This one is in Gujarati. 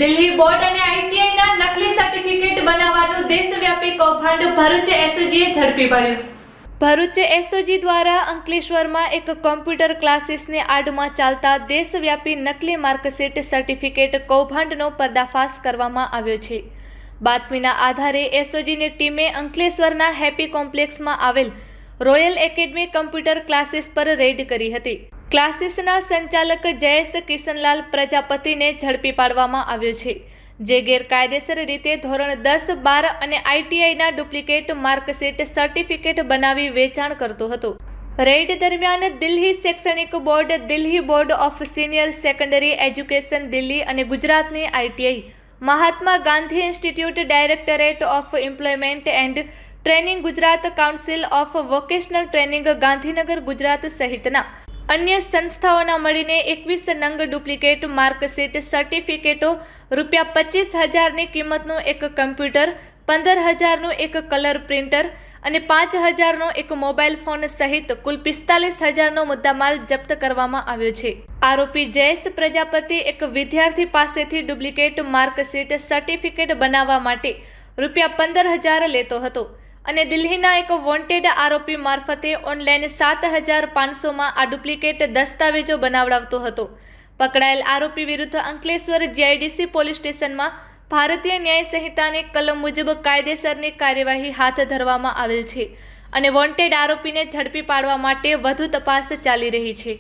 દિલ્હી બોર્ડ અને આઈટીઆઈના નકલી સર્ટિફિકેટ બનાવવાનું દેશવ્યાપી કૌભાંડ ભરૂચ એસઓજીએ ઝડપી પાડ્યું। ભરૂચ એસઓજી દ્વારા અંકલેશ્વરમાં એક કોમ્પ્યુટર ક્લાસીસની આડમાં ચાલતા દેશવ્યાપી નકલી માર્કશીટ સર્ટિફિકેટ કૌભાંડનો પર્દાફાશ કરવામાં આવ્યો છે। બાતમીના આધારે એસઓજીની ટીમે અંકલેશ્વરના હેપી કોમ્પ્લેક્સમાં આવેલ રોયલ એકેડમી કોમ્પ્યુટર ક્લાસીસ પર રેડ કરી હતી। ક્લાસીસના સંચાલક જયેશ કિશનલાલ પ્રજાપતિને ઝડપી પાડવામાં આવ્યો છે, જે ગેરકાયદેસર રીતે ધોરણ 10, 12 અને આઈટીઆઈના ડુપ્લિકેટ માર્કશીટ સર્ટિફિકેટ બનાવી વેચાણ કરતો હતો। રેડ દરમિયાન દિલ્હી શૈક્ષણિક board, Delhi board of senior secondary education Delhi અને ગુજરાતની ITI, Mahatma Gandhi institute, directorate of employment and training Gujarat, council of vocational training Gandhinagar Gujarat સહિતના અન્ય સંસ્થાઓના મળીને 21 નંગ ડુપ્લિકેટ માર્કશીટ સર્ટિફિકેટો, ₹25,000ની કિંમતનું એક કમ્પ્યુટર, 15,000નું એક કલર પ્રિન્ટર અને 5,000નો એક મોબાઈલ ફોન સહિત કુલ 45,000નો મુદ્દામાલ જપ્ત કરવામાં આવ્યો છે। આરોપી જયેશ પ્રજાપતિ એક વિદ્યાર્થી પાસેથી ડુપ્લિકેટ માર્કશીટ સર્ટિફિકેટ બનાવવા માટે ₹15,000 લેતો હતો અને દિલ્હીના એક વોન્ટેડ આરોપી મારફતે ઓનલાઈન 7,500માં આ ડુપ્લિકેટ દસ્તાવેજો બનાવડાવતો હતો। પકડાયેલ આરોપી વિરુદ્ધ અંકલેશ્વર જીઆઈડીસી પોલીસ સ્ટેશનમાં ભારતીય ન્યાય સંહિતાની કલમ મુજબ કાયદેસરની કાર્યવાહી હાથ ધરવામાં આવેલ છે અને વોન્ટેડ આરોપીને ઝડપી પાડવા માટે વધુ તપાસ ચાલી રહી છે।